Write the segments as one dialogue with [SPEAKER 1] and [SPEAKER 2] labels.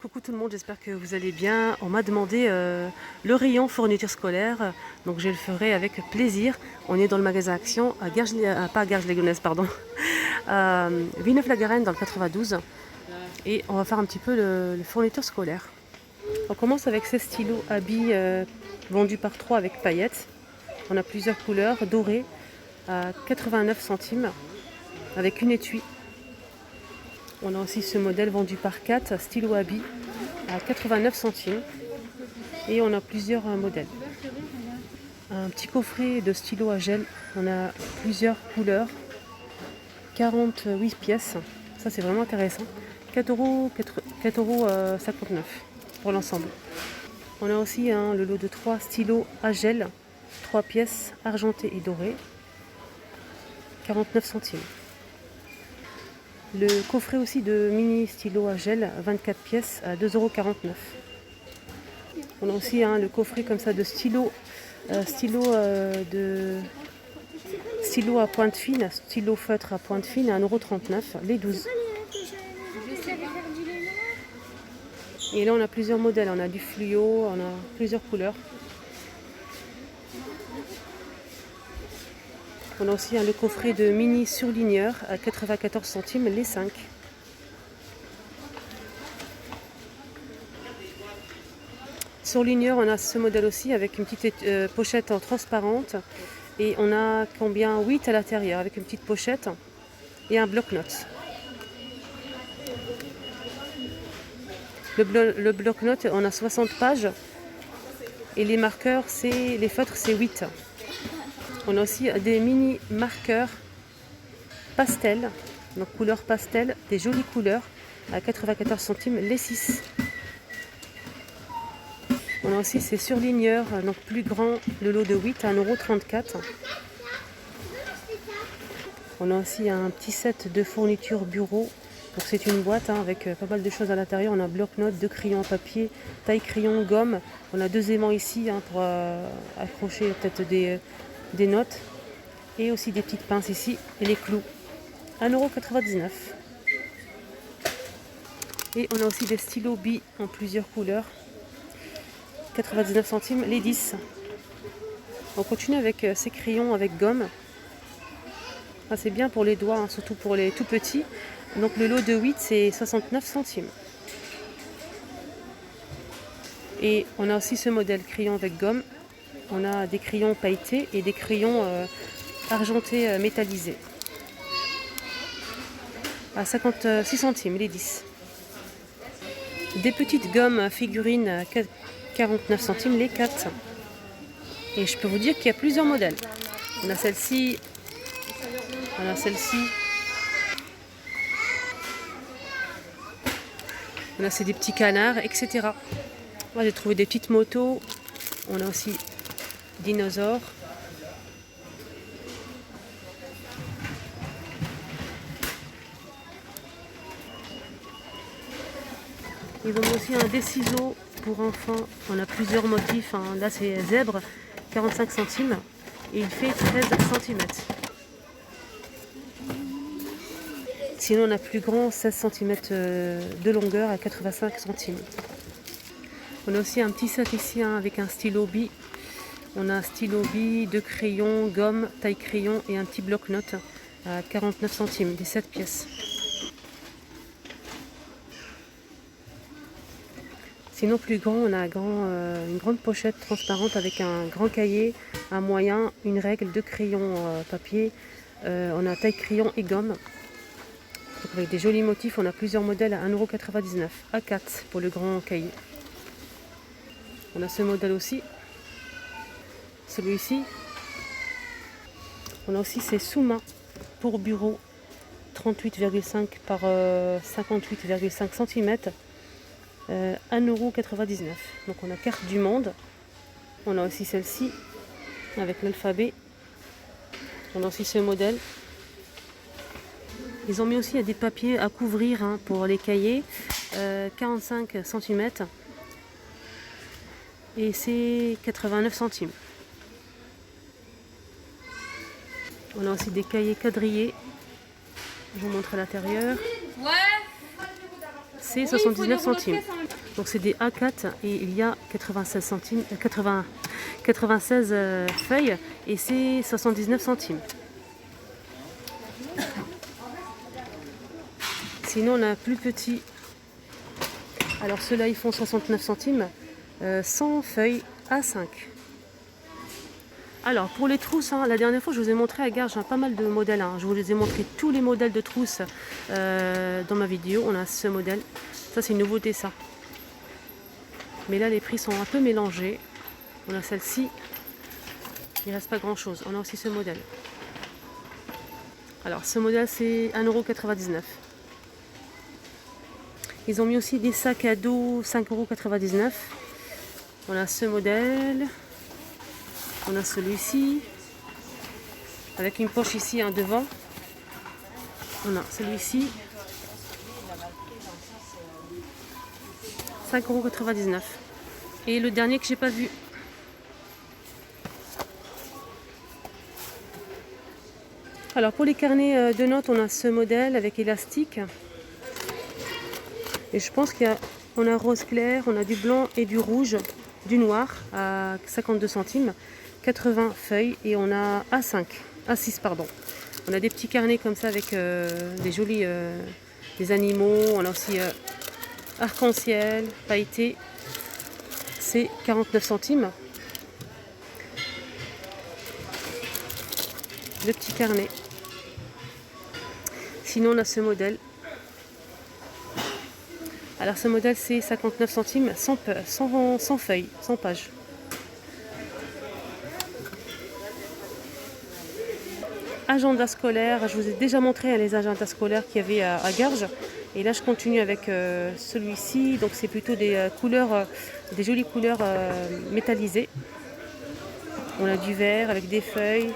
[SPEAKER 1] Coucou tout le monde, j'espère que vous allez bien. On m'a demandé le rayon fourniture scolaire, donc je le ferai avec plaisir. On est dans le magasin Action, à pas à Garges-les-Gonesse, pardon, à Villeneuve-la-Garenne dans le 92. Et on va faire un petit peu le fourniture scolaire. On commence avec ces stylos à billes vendus par 3 avec paillettes. On a plusieurs couleurs, doré à 89 centimes avec une étui. On a aussi ce modèle vendu par 4, stylo à billes à 89 centimes. Et on a plusieurs modèles. Un petit coffret de stylo à gel. On a plusieurs couleurs. 48 pièces. Ça c'est vraiment intéressant. 4,59 € pour l'ensemble. On a aussi le lot de 3 stylos à gel. 3 pièces argentées et dorées. 49 centimes. Le coffret aussi de mini stylo à gel, 24 pièces à 2,49 €. On a aussi le coffret comme ça de stylo à pointe fine, stylo feutre à pointe fine à 1,39 €, les 12. Et là on a plusieurs modèles, on a du fluo, on a plusieurs couleurs. On a aussi le coffret de mini surligneur à 94 centimes, les 5. Surligneur, on a ce modèle aussi avec une petite pochette en transparente. Et on a 8 à l'intérieur avec une petite pochette et un bloc-notes. Le bloc-notes, on a 60 pages. Et les marqueurs, les feutres, c'est 8. On a aussi des mini marqueurs pastel, donc couleur pastel, des jolies couleurs à 94 centimes, les 6. On a aussi ces surligneurs, donc plus grand, le lot de 8 à 1,34 €. On a aussi un petit set de fourniture bureau. Donc c'est une boîte avec pas mal de choses à l'intérieur. On a bloc-notes, 2 crayons papier, taille crayon, gomme. On a 2 aimants ici pour accrocher peut-être des notes. Et aussi des petites pinces ici et les clous. 1,99 €. Et on a aussi des stylos billes en plusieurs couleurs. 99 centimes, les 10. On continue avec ces crayons avec gomme. C'est bien pour les doigts, surtout pour les tout petits. Donc le lot de 8, c'est 69 centimes. Et on a aussi ce modèle crayon avec gomme. On a des crayons pailletés et des crayons argentés métallisés. À 56 centimes, les 10. Des petites gommes figurines à 49 centimes, les 4. Et je peux vous dire qu'il y a plusieurs modèles. On a celle-ci. On a celle-ci. On a c'est des petits canards, etc. Moi j'ai trouvé des petites motos. On a aussi dinosaures. Ils ont aussi des ciseaux pour enfants. On a plusieurs motifs. Là c'est zèbre, 45 centimes. Et il fait 13 cm. Sinon on a plus grand, 16 cm de longueur à 85 centimes. On a aussi un petit sac ici avec un stylo bille. On a un stylo bille, 2 crayons, gomme, taille crayon et un petit bloc-notes à 49 centimes, des 7 pièces. Sinon plus grand, on a une grande pochette transparente avec un grand cahier, un moyen, une règle, 2 crayons papier. On a taille crayon et gomme. Donc avec des jolis motifs, on a plusieurs modèles à 1,99 €, A4 pour le grand cahier. On a ce modèle aussi, celui-ci. On a aussi ces sous-mains pour bureau, 38,5 par 58,5 cm, 1,99 €. Donc on a carte du monde. On a aussi celle-ci avec l'alphabet. On a aussi ce modèle. Ils ont mis aussi des papiers à couvrir pour les cahiers, 45 cm. Et c'est 89 centimes. On a aussi des cahiers quadrillés. Je vous montre à l'intérieur. c'est 79 centimes. Donc c'est des A4 et il y a 96 centimes, 96 feuilles et c'est 79 centimes. Sinon on a plus petit. Alors ceux-là ils font 69 centimes, 100 feuilles A5. Alors pour les trousses, la dernière fois je vous ai montré à Garges pas mal de modèles. Je vous les ai montré tous les modèles de trousses dans ma vidéo. On a ce modèle, ça c'est une nouveauté ça. Mais là les prix sont un peu mélangés. On a celle-ci, il ne reste pas grand chose. On a aussi ce modèle. Alors ce modèle c'est 1,99 €. Ils ont mis aussi des sacs à dos 5,99 €. On a ce modèle. On a celui-ci, avec une poche ici devant. On a celui-ci, 5,99 €. Et le dernier que j'ai pas vu. Alors pour les carnets de notes, on a ce modèle avec élastique. Et je pense qu'on a rose clair, on a du blanc et du rouge, du noir à 52 centimes. 80 feuilles et on a A6 pardon. On a des petits carnets comme ça avec des jolis des animaux. On a aussi arc-en-ciel, pailleté. C'est 49 centimes. Le petit carnet. Sinon on a ce modèle. Alors ce modèle c'est 59 centimes, 100 feuilles, 100 pages. Agenda scolaire, je vous ai déjà montré les agendas scolaires qu'il y avait à Garges. Et là je continue avec celui-ci, donc c'est plutôt des couleurs, des jolies couleurs métallisées. On a du vert avec des feuilles.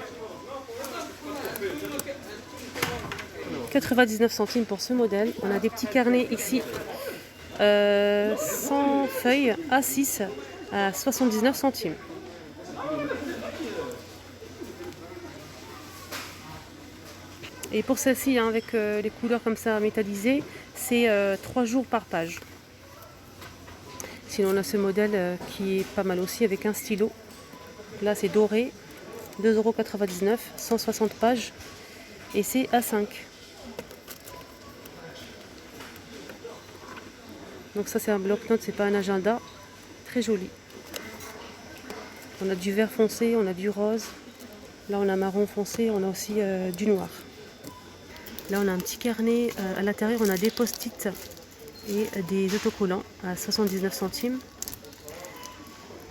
[SPEAKER 1] 99 centimes pour ce modèle. On a des petits carnets ici, 100 feuilles A6 à 79 centimes. Et pour celle-ci, avec les couleurs comme ça métallisées, c'est 3 jours par page. Sinon on a ce modèle qui est pas mal aussi avec un stylo. Là c'est doré, 2,99 €, 160 pages et c'est A5. Donc ça c'est un bloc-notes, c'est pas un agenda. Très joli. On a du vert foncé, on a du rose. Là on a marron foncé, on a aussi du noir. Là on a un petit carnet, à l'intérieur on a des post-it et des autocollants à 79 centimes.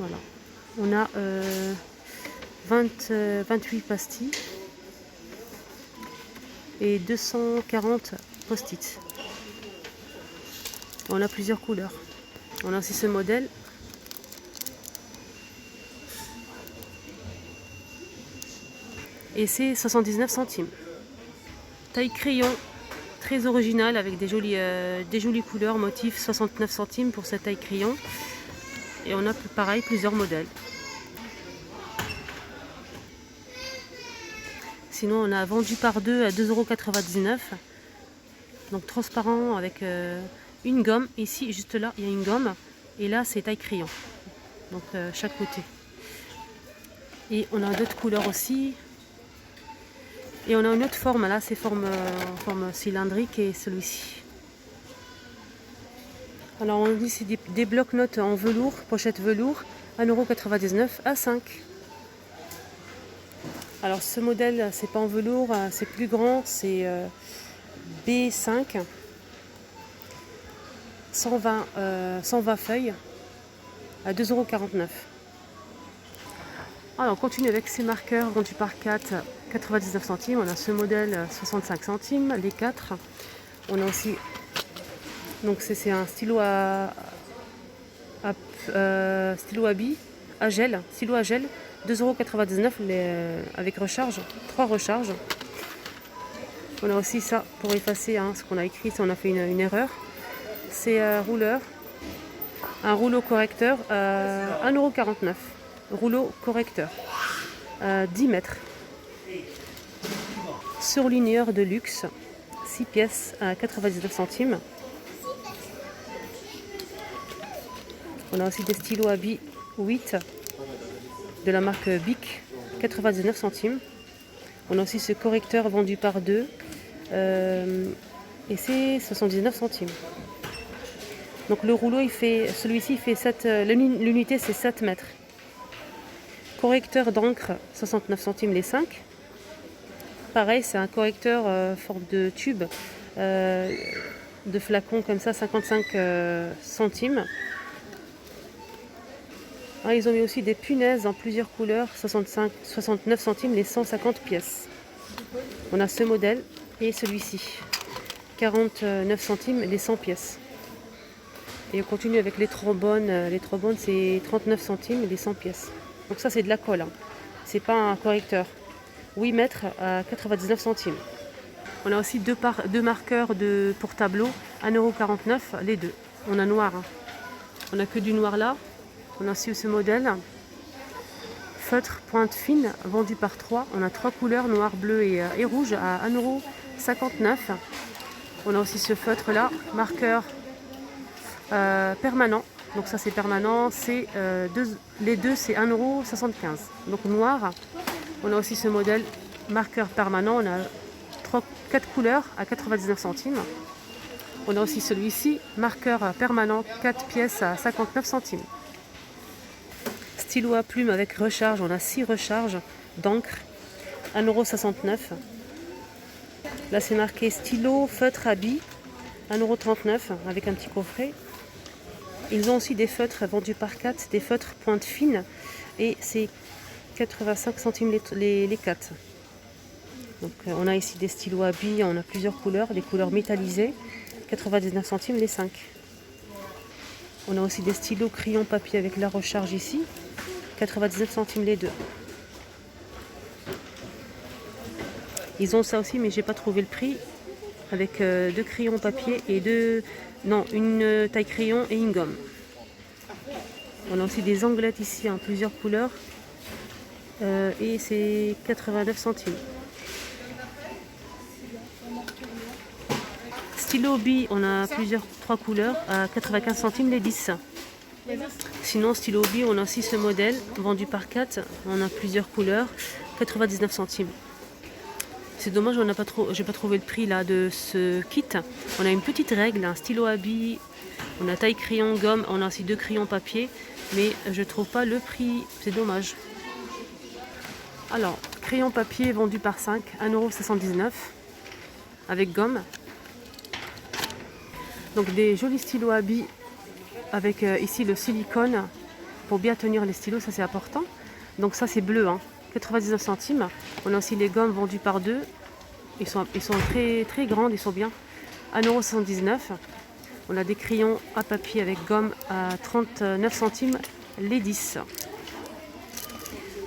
[SPEAKER 1] Voilà. On a 28 pastilles et 240 post-it. On a plusieurs couleurs. On a aussi ce modèle. Et c'est 79 centimes. Taille crayon, très original avec des jolies couleurs, motifs, 69 centimes pour cette taille crayon. Et on a pareil plusieurs modèles. Sinon on a vendu par deux à 2,99 €. Donc transparent avec une gomme. Ici juste là il y a une gomme. Et là c'est taille crayon. Donc chaque côté. Et on a d'autres couleurs aussi. Et on a une autre forme, là c'est forme cylindrique et celui-ci. Alors on dit c'est des blocs-notes en velours, pochette velours, 1,99 € à 5. Alors ce modèle c'est pas en velours, c'est plus grand, c'est B5, 120 feuilles à 2,49 €. Alors on continue avec ces marqueurs vendus par 4, 99 centimes. On a ce modèle 65 centimes, les 4. On a aussi, donc c'est un stylo stylo à billes, à gel, stylo à gel, 2,99 € avec recharge, 3 recharges. On a aussi ça pour effacer ce qu'on a écrit si on a fait une erreur. C'est un rouleau correcteur, 1,49 €. Rouleau correcteur, 10 mètres. Surligneur de luxe, 6 pièces à 99 centimes. On a aussi des stylos à billes 8 de la marque Bic, 99 centimes. On a aussi ce correcteur vendu par 2 et c'est 79 centimes. Donc le rouleau, celui-ci fait 7, l'unité c'est 7 mètres. Correcteur d'encre, 69 centimes les 5. Pareil, c'est un correcteur forme de tube, de flacon comme ça, 55 centimes. Ah, ils ont mis aussi des punaises en plusieurs couleurs, 69 centimes les 150 pièces. On a ce modèle et celui-ci, 49 centimes les 100 pièces. Et on continue avec les trombones. Les trombones, c'est 39 centimes les 100 pièces. Donc ça, c'est de la colle, hein. C'est pas un correcteur. 8 mètres à 99 centimes. On a aussi deux marqueurs pour tableau, 1,49 € les deux. On a noir, hein. On n'a que du noir là. On a aussi ce modèle. Feutre pointe fine, vendu par 3. On a 3 couleurs, noir, bleu et rouge, à 1,59 €. On a aussi ce feutre là, marqueur permanent. Donc ça c'est permanent, les deux c'est 1,75 €. Donc noir. On a aussi ce modèle marqueur permanent, on a 4 couleurs à 99 centimes. On a aussi celui-ci, marqueur permanent, 4 pièces à 59 centimes. Stylo à plume avec recharge, on a 6 recharges d'encre, 1,69 €. Là c'est marqué stylo feutre à billes, 1,39 € avec un petit coffret. Ils ont aussi des feutres vendus par 4, des feutres pointe fine et c'est 85 centimes les 4. Donc on a ici des stylos à billes, on a plusieurs couleurs, des couleurs métallisées, 99 centimes les 5. On a aussi des stylos crayon papier avec la recharge ici, 99 centimes les 2. Ils ont ça aussi mais j'ai pas trouvé le prix, avec 2 crayons papier et une taille crayon et une gomme. On a aussi des anglettes ici en plusieurs couleurs et c'est 89 centimes. Stylo billes, on a 3 couleurs à 95 centimes les 10. Sinon stylo billes, on a aussi ce modèle vendu par 4, on a plusieurs couleurs, 99 centimes. C'est dommage, j'ai pas trouvé le prix là de ce kit. On a une petite règle, un stylo à billes, on a taille crayon, gomme, on a aussi 2 crayons papier, mais je trouve pas le prix, c'est dommage. Alors, crayon papier vendu par 5, 1,79 € avec gomme. Donc des jolis stylos à billes avec ici le silicone pour bien tenir les stylos, ça c'est important. Donc ça c'est bleu, hein, 99 centimes. On a aussi les gommes vendues par 2. Ils sont très, très grandes, ils sont bien. 1,79 €. On a des crayons à papier avec gomme à 39 centimes les 10.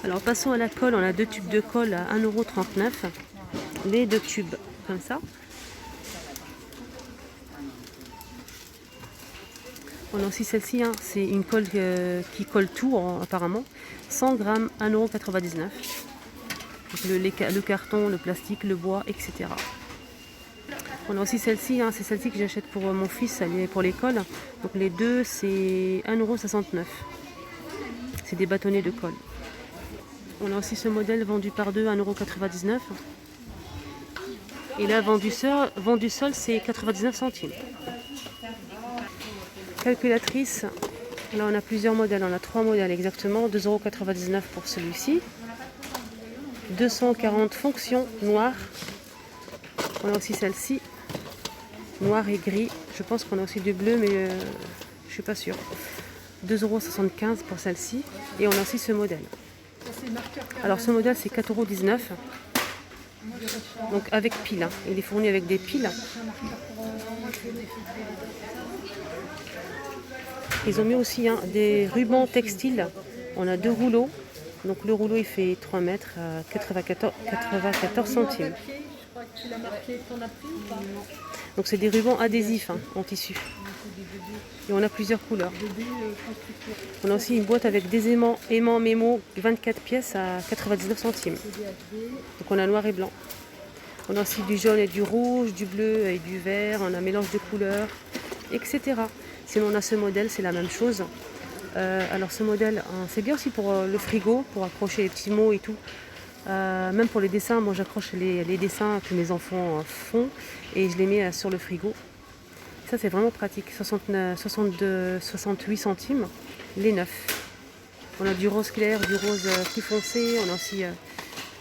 [SPEAKER 1] Alors passons à la colle, on a 2 tubes de colle à 1,39 €. Les 2 tubes comme ça. On a aussi celle-ci, hein, c'est une colle qui colle tout apparemment. 100 grammes, 1,99 €. Le carton, le plastique, le bois, etc. On a aussi celle-ci, hein, c'est celle-ci que j'achète pour mon fils, elle est pour l'école. Donc les deux, c'est 1,69 €. C'est des bâtonnets de colle. On a aussi ce modèle vendu par 2, 1,99 €. Et là, vendu seul, c'est 99 centimes. Calculatrice, là on a plusieurs modèles, on a 3 modèles exactement, 2,99 € pour celui-ci. 240 fonctions noires. On a aussi celle-ci, noir et gris. Je pense qu'on a aussi du bleu, mais je suis pas sûre. 2,75 € pour celle-ci. Et on a aussi ce modèle. Alors ce modèle c'est 4,19 €. Donc avec pile, hein. Il est fourni avec des piles. Ils ont mis aussi, hein, des rubans textiles. On a 2 rouleaux. Donc le rouleau il fait 3 mètres à 94 centimes. Donc c'est des rubans adhésifs, hein, en tissu. Et on a plusieurs couleurs. On a aussi une boîte avec des aimants mémo 24 pièces à 99 centimes. Donc on a noir et blanc. On a aussi du jaune et du rouge, du bleu et du vert. On a un mélange de couleurs, etc. Sinon on a ce modèle, c'est la même chose. Alors ce modèle, c'est bien aussi pour le frigo, pour accrocher les petits mots et tout. Même pour les dessins, moi j'accroche les dessins que mes enfants font et je les mets sur le frigo. Ça c'est vraiment pratique, 68 centimes, les 9. On a du rose clair, du rose plus foncé, on a aussi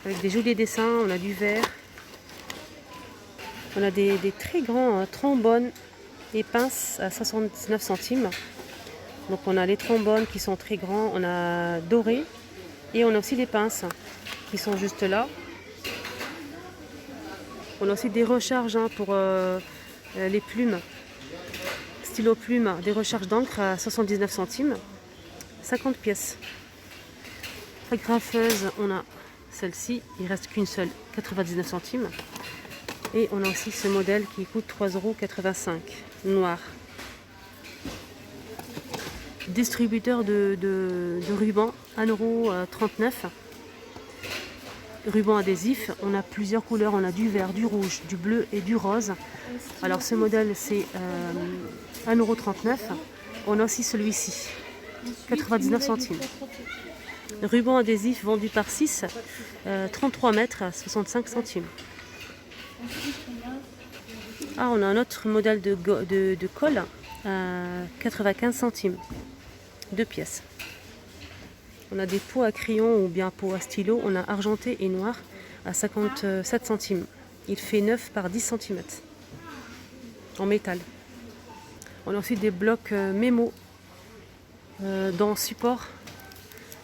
[SPEAKER 1] avec des jolis dessins, on a du vert. On a des très grands trombones et pinces à 79 centimes. Donc on a les trombones qui sont très grands, on a doré et on a aussi les pinces qui sont juste là. On a aussi des recharges pour les plumes, stylo plume, des recharges d'encre à 79 centimes, 50 pièces. Agrafeuse, on a celle-ci, il reste qu'une seule, 99 centimes. Et on a aussi ce modèle qui coûte 3,85 €, noir. Distributeur de ruban, 1,39 €. Ruban adhésif, on a plusieurs couleurs, on a du vert, du rouge, du bleu et du rose. Alors ce modèle c'est 1,39 €. On a aussi celui-ci, 99 centimes. Ruban adhésif vendu par 6, 33 mètres, 65 centimes. Ah, on a un autre modèle de colle à 95 centimes, 2 pièces. On a des pots à crayon ou bien pots à stylo, on a argenté et noir à 57 centimes. Il fait 9 par 10 cm en métal. On a aussi des blocs mémo dans support.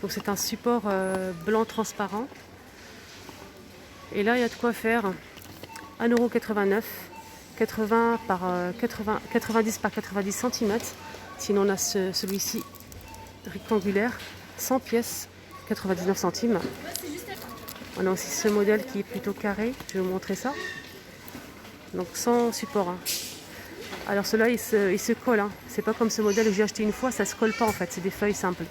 [SPEAKER 1] Donc c'est un support blanc transparent. Et là il y a de quoi faire. 1,89 €, 90 par 90 cm. Sinon on a celui-ci rectangulaire, 100 pièces, 99 centimes. On a aussi ce modèle qui est plutôt carré, je vais vous montrer ça. Donc sans support. Alors ceux-là il se colle. C'est pas comme ce modèle que j'ai acheté une fois, ça se colle pas en fait, c'est des feuilles simples.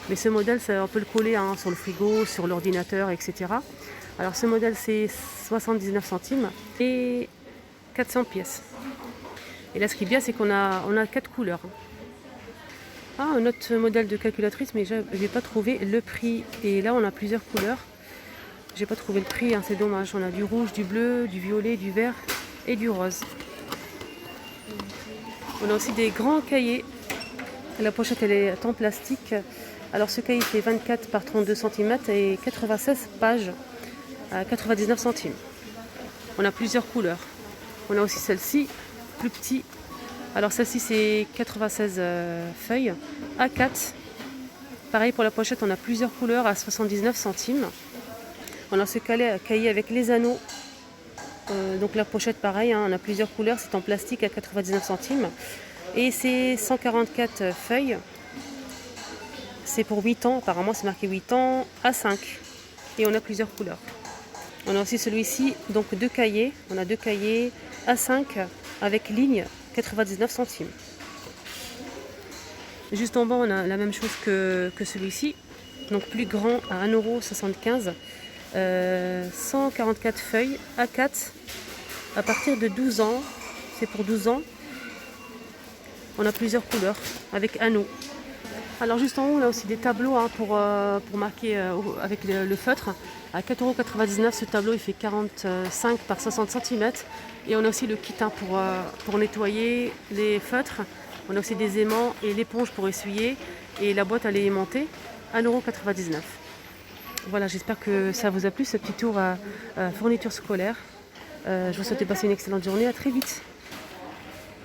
[SPEAKER 1] Mais ce modèle, on peut le coller sur le frigo, sur l'ordinateur, etc. Alors ce modèle c'est 79 centimes et 400 pièces. Et là ce qui est bien c'est qu'on a 4 couleurs. Ah, un autre modèle de calculatrice, mais je n'ai pas trouvé le prix. Et là on a plusieurs couleurs. J'ai pas trouvé le prix, c'est dommage. On a du rouge, du bleu, du violet, du vert et du rose. On a aussi des grands cahiers. La pochette elle est en plastique. Alors ce cahier fait 24 par 32 cm et 96 pages à 99 centimes. On a plusieurs couleurs. On a aussi celle-ci, plus petit. Alors celle-ci c'est 96 feuilles, A4. Pareil pour la pochette, on a plusieurs couleurs à 79 centimes. On a ce cahier avec les anneaux. Donc la pochette pareil, on a plusieurs couleurs, c'est en plastique à 99 centimes. Et c'est 144 feuilles. C'est pour 8 ans, apparemment c'est marqué 8 ans, A5. Et on a plusieurs couleurs. On a aussi celui-ci, donc deux cahiers. On a deux cahiers A5 avec ligne, 99 centimes. Juste en bas, on a la même chose que celui-ci. Donc plus grand à 1,75 €. 144 feuilles A4 à partir de 12 ans. C'est pour 12 ans. On a plusieurs couleurs avec anneaux. Alors juste en haut, on a aussi des tableaux pour marquer avec le feutre. À 4,99 €, ce tableau il fait 45 par 60 cm. Et on a aussi le kit pour nettoyer les feutres. On a aussi des aimants et l'éponge pour essuyer. Et la boîte elle est aimantée, 1,99 €. Voilà, j'espère que ça vous a plu ce petit tour à fourniture scolaire. Je vous souhaite de passer une excellente journée. À très vite.